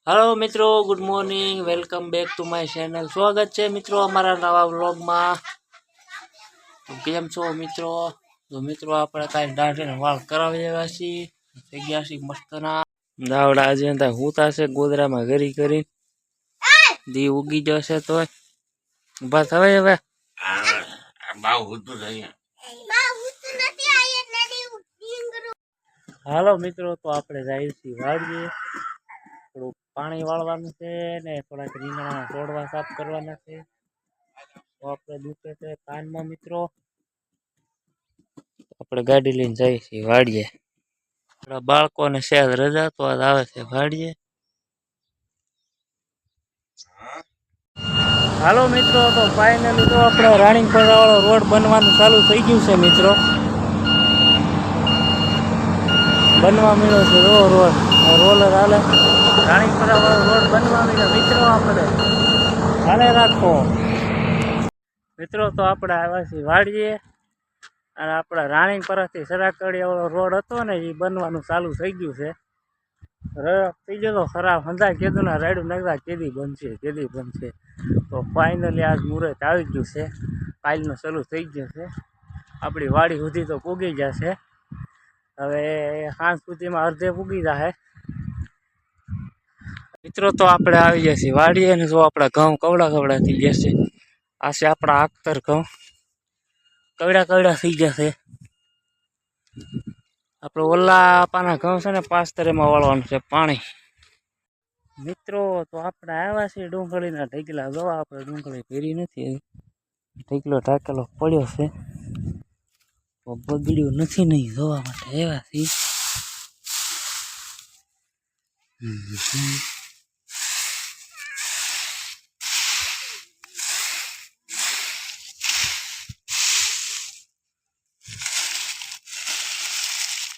Hello मित्रों, good morning, welcome back to my channel. स्वागत है मित्रों अमरा नवा व्लॉग में। तो केम छो मित्रों? तो मित्रों આપણે કાઈ દાઢીને વાળ કરાવી આવ્યા છીએ, થઈ ગયા છે મસ્તના દાવડા આજે હતા હુતા છે ગોદરામાં ઘરી કરી દી ઉગી જશે તો ઊભા થવાય હવે બાવ હુતું છે અહીંયા બાવ હુતું નથી આ એટલે ડીંગરું। હાલો મિત્રો, તો આપણે જઈએ છીએ વાડીએ, થોડું પાણી વાળવાનું છે ને થોડાક રીંગણા તોડવા સાફ કરવાના છે। તો આપણે દુખે છે કાનમાં મિત્રો, આપણે ગાડી લઈને જઈએ છીએ વાડીએ। આપણા બાળકોને શેર રજા તો આજ આવે છે વાડીએ। હાલો મિત્રો, તો ફાઇનલી તો આપણો રાણીપરા વાળો રોડ બનવાનું ચાલુ થઈ ગયું છે મિત્રો, બનવા મળ્યો છે રોડ રોલર હાલે રાણીપરા વાળો રોડ બનવા મળ્યો મિત્રો। આપણે હાલે રાખો મિત્રો। તો આપણે આવ્યા છીએ વાડીએ અને આપણા રાણીપરાથી સરાકડિયા વાળો રોડ હતો ને એ બનવાનું ચાલુ થઈ ગયું છે। થઈ ગયો તો ખરાબ હંધા કીધું ને રાયડું નાખતા કેદી બનશે। તો ફાઇનલી આજ મુહૂર્ત આવી ગયું છે, કાલનું ચાલુ થઈ ગયું છે। આપણી વાડી સુધી તો પૂગી જશે, હવે સાંજ સુધીમાં અડધે પૂગી જશે મિત્રો। તો આપણે આવી ગયા છીએ વાડીએ ને જો આપણા ઘઉં કવડા થઈ ગયા છે। આ છે આપણા આખતર ઘઉં કવડા થઈ ગયા છે। આપણે ઓલા પાના ઘઉં છે ને પાસ્તરેમાં વાળવાનું છે પાણી મિત્રો। તો આપણે આવ્યા છીએ ડુંગળીના ઢગલા જોવા, આપણે ડુંગળી ભેરી નથી, ઢગલો ઢાકેલો પડ્યો છે, બગડ્યું નથી નહીં જોવા માટે આવ્યા છીએ।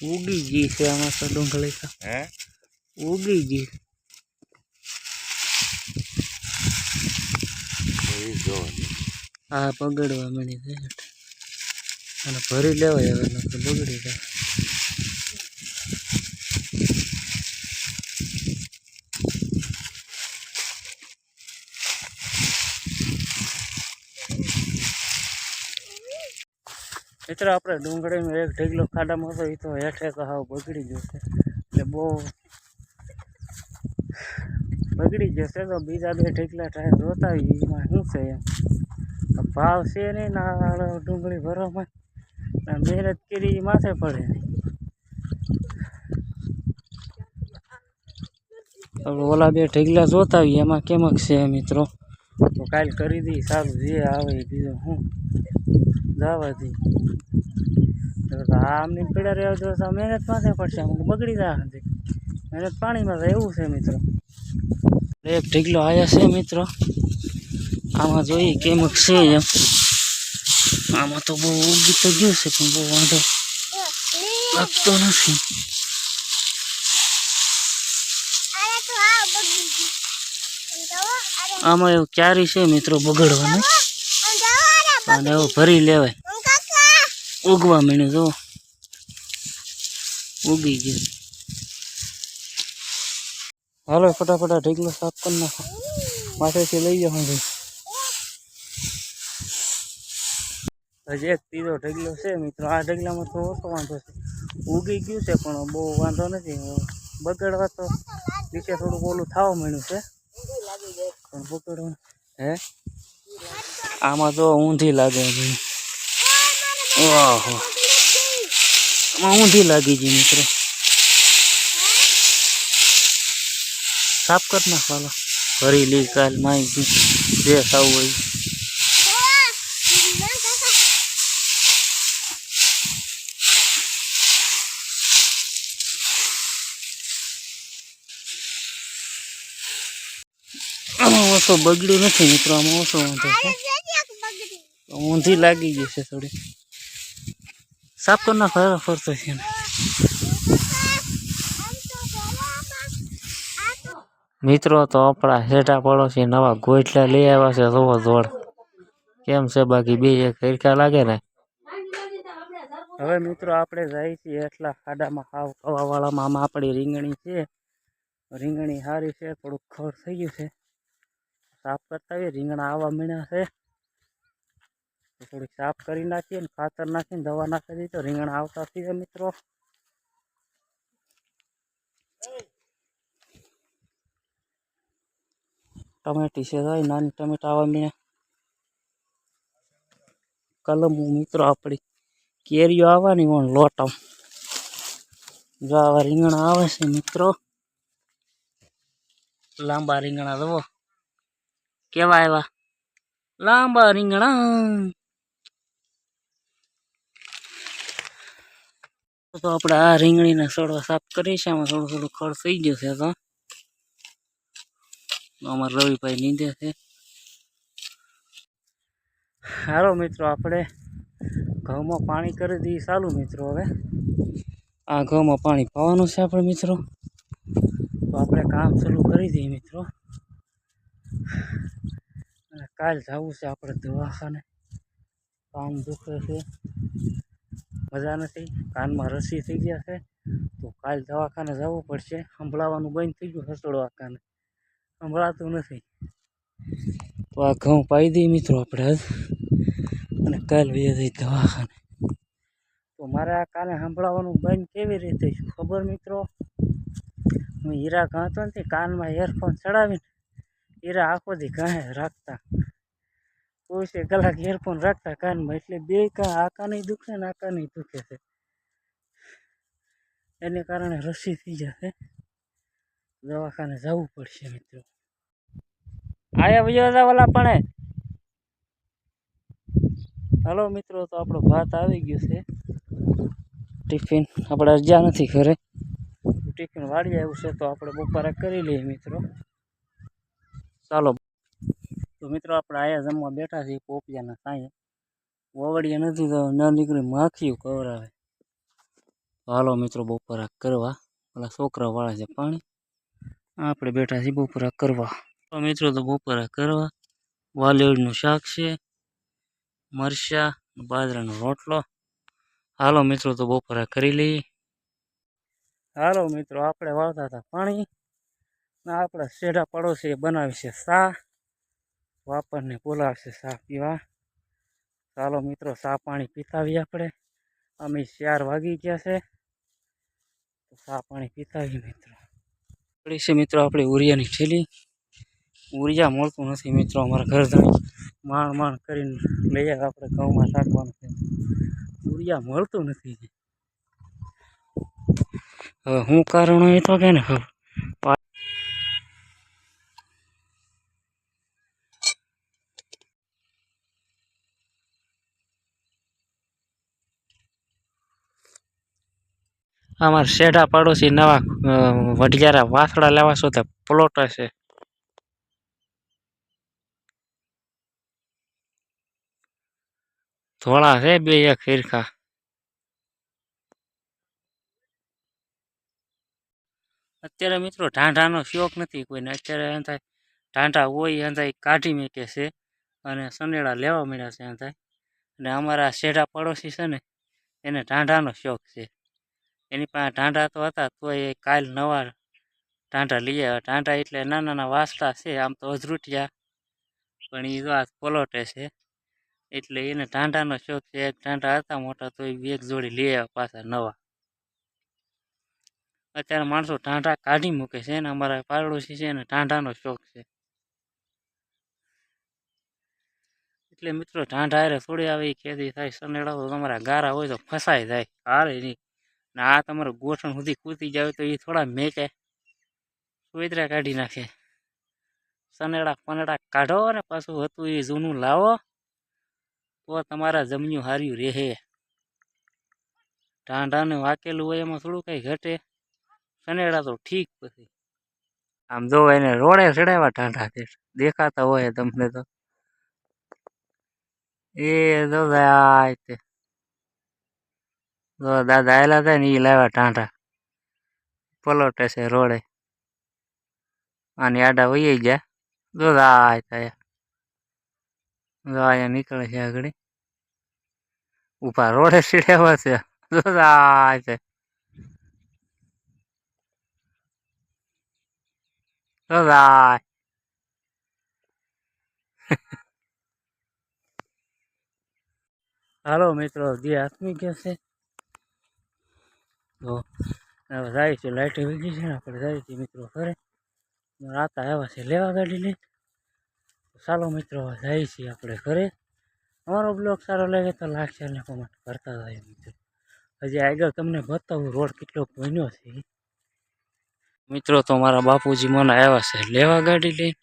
ઉગી ગઈ છે આમાં તો ડુંગળી તો ઉગી ગઈ હા બગડવા મળી છે અને ભરી લેવાય હવે તો બગડી જાય। મિત્રો આપણે ડુંગળીનો એક ઢગલો ખાડામાં હતો, એ તો હેઠે તો હાવ બગડી જશે, એટલે બહુ બગડી જશે। તો બીજા બે ઢગલા ટાયર જોતા એમાં શું છે એમ ભાવ છે નહીં ના ડુંગળી ભરવામાં, મહેનત કરી માથે પડે નહીં। ઓલા બે ઢગલા જોતા આવીએ એમાં કેમક છે મિત્રો, તો કાલ કરી દઈ સારું, જે આવે એ બીજું શું જવા દઈ। આમની પીડા રહેવા જો મહેનત માથે પડશે, અમુક બગડી જાય, મહેનત પાણીમાં જાય એવું છે મિત્રો। એક ઢગલો આવ્યા છે મિત્રો, આમાં જોઈએ કેમક છે એમ, આમાં તો બહુ ઉગી તો ગયું છે પણ બહુ વાંધો લાગતો નથી। આમાં એવું ક્યારી છે મિત્રો બગડવાનું, અને એવું ભરી લેવાય, ઉગવા માંડ્યું જો ઉગી ગયું। હાલો ફટાફટ ઢગલો સાફ કરી નાખો, માથેથી લઈ જાઓ ભાઈ। હજી એક ત્રીજો ઢગલો છે મિત્રો, આ ઢગલામાં તો ઓછો વાંધો છે, ઉગી ગયું છે પણ બહુ વાંધો નથી, બગડવા તો નીચે થોડુંક ઓલું થવા માંડ્યું છે પણ બગડવા હે આમાં તો ઊંધી લાગે ભાઈ, ઓહો આમાં ઊંધી લાગી ગઈ મિત્રો, સાફ કરી નાખવાલો, ભરી લી કાલ માહિતી જે થવું હોય। આમાં ઓછો બગડ્યું નથી મિત્રો, આમાં ઓછો વાંધો છે, ઊંધી લાગી ગઈ છે થોડી, સાફ કરી નાખો ફરતો છે મિત્રો। તો આપણા હેઠા પડોશી નવા ગોઠલા લઈ આવ્યા છે, જોવો જોડ કેમ છે, બાકી બે એક હરખા લાગે ને। હવે મિત્રો આપણે જઈએ છીએ એટલા ખાડામાં હાવ કવાવાળામાં, આમાં આપણી રીંગણી છે રીંગણી સારી છે, થોડુંક ખડ થઈ ગયું છે, સાફ કરતા આવીએ. રીંગણા આવવા મીણ્યા છે તો થોડીક સાફ કરી નાખીએ ને ખાતર નાખીને દવા નાખી દઈએ તો રીંગણા આવતા થઈ જાય મિત્રો. ટમેટી છે, નાની ટમેટા આવવા મીણ્યા. કલમ મિત્રો આપણી કેરીઓ આવવાની પણ લોટમ જો આવા રીંગણા આવે છે મિત્રો. લાંબા રીંગણા જુઓ કેવા આવ્યા, લાંબા રીંગણા. તો આપણે આ રીંગણીના છોડવા સાફ કરીશું. આમાં થોડું થોડું ખડ થઈ ગયું છે તો અમારા રવિભાઈ નીંદે છે. હાલો મિત્રો, આપણે ઘઉંમાં પાણી કરી દઈએ ચાલુ મિત્રો. હવે આ ઘઉંમાં પાણી પાવાનું છે આપણે મિત્રો, તો આપણે કામ શરૂ કરી દઈએ મિત્રો. અને કાલ જવું છે આપણે દવાખાને, કાન દુખે છે, મજા નથી, કાનમાં રસી થઈ ગયા છે, તો કાલ દવાખાને જવું પડશે. સંભળાવાનું બંધ થઈ ગયું, હસડવા કાને સંભળાતું નથી. તો આ ઘઉં પાઈ દઈએ મિત્રો આપણે આજ, અને કાલ વહી જઈએ દવાખાને. તો મારે આ કાને સંભળાવાનું બંધ કેવી રીતે ખબર મિત્રો? હું હીરા ગાતો નથી, કાનમાં ઈયરફોન ચડાવીને હીરા આખો દી ગાહે રાખતા, કોઈ કલાક ઈયરફોન રાખતા કાનમાં, એટલે બે આ કાને દુખે ને આ કાને દુખે છે, એને કારણે રસી થઈ જશે. દવાખાને જવું પડશે મિત્રો. આયા બીજો ઓલા પણ. હાલો મિત્રો, તો આપણો ભાત આવી ગયું છે. ટિફિન આપણે અજ્યા નથી ઘરે, ટિફિન વાળી આવ્યું છે, તો આપણે બપોરે કરી લઈએ મિત્રો. ચાલો તો મિત્રો, આપણે આયા જમવા બેઠા છીએ પોપિયાના સાંયે. વવડિયા નથી તો ન નીકળી માખીયું કવરાવે. હાલો મિત્રો, બપોરા કરવા. પેલા છોકરા વાળે છે પાણી, આપણે બેઠા છીએ બપોરા કરવા. તો મિત્રો, તો બપોરા કરવા. વાલોળનું શાક છે, મરચાં, બાજરાનો રોટલો. હાલો મિત્રો, તો બપોરા કરી લઈએ. હાલો મિત્રો, આપણે વાળતા હતા પાણી, આપણા શેઢા પડોશી બનાવી છે ચા, વાપરને બોલાવશે ચા પીવા. ચાલો મિત્રો, ચા પાણી પીતાવીએ આપણે. અમે 4 વાગી ગયા છે, તો ચા પાણી પીતાવીએ મિત્રો. પડી છે મિત્રો આપણે ઉરિયાની ઠેલી. ઉરિયા મળતું નથી મિત્રો, અમારા ઘર જાણી માંડ કરીને લઈ આવે. આપણે ઘઉંમાં નાખવાનું છે, ઉરિયા મળતું નથી. હવે શું કારણ હોય તો કે ને ખબર. અમારા શેઢા પડોશી નવા વઢિયારા વાસડા લેવા છો, પ્લોટ હશે. ધોળા છે બે એક ફીરખા. અત્યારે મિત્રો ઢાંઢાનો શોખ નથી કોઈને. અત્યારે એમ થાય ઢાંઢા હોય એમ થાય કાઢી મેકે છે, અને સનેડા લેવા મળ્યા છે એમ થાય. અને અમારા શેઢા પડોશી છે ને, એને ઢાંઢાનો શોખ છે. એની પાસે ઢાંઢા તો હતા, તો એ કાલ નવા ઢાંઢા લઈ આવ્યા. ઢાંઢા એટલે નાના નાના વાસડા છે, આમ તો અજરૂટિયા, પણ એ તો આ પલોટે છે. એટલે એને ઢાંઢાનો શોખ છે. એક ઢાંઢા હતા મોટા, તો એ એક જોડી લઈ આવ્યા પાછા નવા. અત્યારે માણસો ઢાંઢા કાઢી મૂકે છે ને, અમારા પાડોશી છે એને ઢાંઢાનો શોખ છે. એટલે મિત્રો ઢાંઢા હારે થોડી આવી ખેતી થાય. સનેડા તો તમારા ગારા હોય તો ફસાઈ જાય, હારે નહીં. ને આ તમારે ગોઠણ સુધી કૂદી જાય તો એ થોડા મેકે, સોયત્રા કાઢી નાખે. સનેડા પનેડા કાઢો ને પાછું હતું એ જૂનું લાવો, તો તમારા જમ્યું હાર્યું રહે. ઢાંઢાને વાકેલું હોય એમાં થોડું કઈ ઘટે. સનેડા તો ઠીક. પછી આમ જો એને રોડે ચડાવ્યા ઢાંઢા દેખાતા હોય તમને તો. એ જો દાદા આવેલા હતા ને, એ લાવ્યા ઢાંઢા, પલોટે છે રોડે. આની આડા વહી ગયા. જો અહીંયા નીકળે છે આગળ, ઉભા રોડે ચડ્યા છે. જો છે બાય. હાલો મિત્રો, જે આથમી ગયા છે તો હવે જાય છે. લાઈટ વીગી છે ને, આપણે જાય છે મિત્રો ઘરે. રાતા આવ્યા છે લેવા ગાડી લઈ. ચાલો મિત્રો જાય છીએ આપણે ઘરે. અમારો બ્લોગ સારો લાગે તો લાઈક શેર ને કોમેન્ટ કરતા જાય મિત્રો. હજી આગળ તમને બતાવું રોડ કેટલો બન્યો છે મિત્રો. તો મારા બાપુજી મને આવ્યા છે લેવા ગાડી લઈને.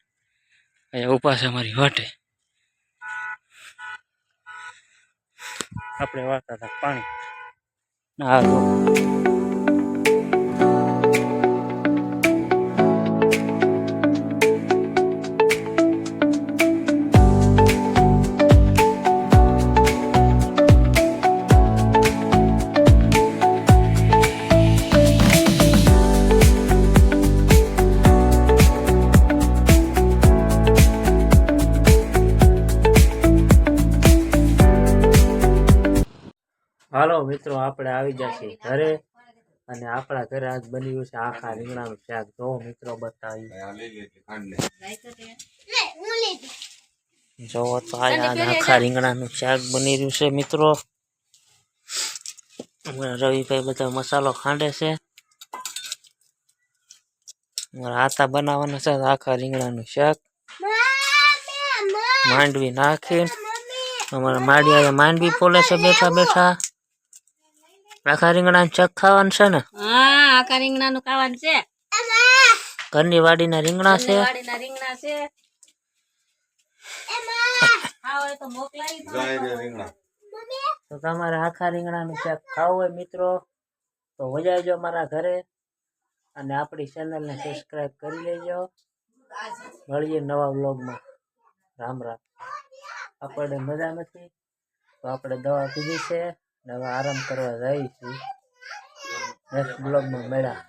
અહીંયા ઊભા છે અમારી વાટે. આપણે વાળતા હતા પાણી ના. હાલો મિત્રો, આપણે આવી જશે ઘરે. અને આપણા ઘરે આજ બન્યું છે આખા રીંગણાનું શાક. જો મિત્રો બતાવી જો તો આખા રીંગણાનું શાક બની રહ્યું છે મિત્રો. રવિભાઈ બધા મસાલો ખાંડે છે. આતા બનાવવાના છે આખા રીંગણાનું શાક. માંડવી નાખી અમારા માડિયા માંડવી પોલે છે બેઠા બેઠા. આખા રીંગણાનું શાક ખાવાનું છે ને? હા, આખા રીંગણાનું ખાવાનું છે. ઘરની વાડીના રીંગણા છે. તો તમારે આખા રીંગણાનું શાક ખાવું હોય મિત્રો તો વજાવજો મારા ઘરે. અને આપણી ચેનલને સબસ્ક્રાઈબ કરી લેજો. મળીએ નવા વ્લોગમાં. રામ રામ. આપણને મજા નથી તો આપણે દવા પીધી છે ને હવે આરામ કરવા જઈએ છીએ. નેક્સ્ટ બ્લોગમાં મળ્યા.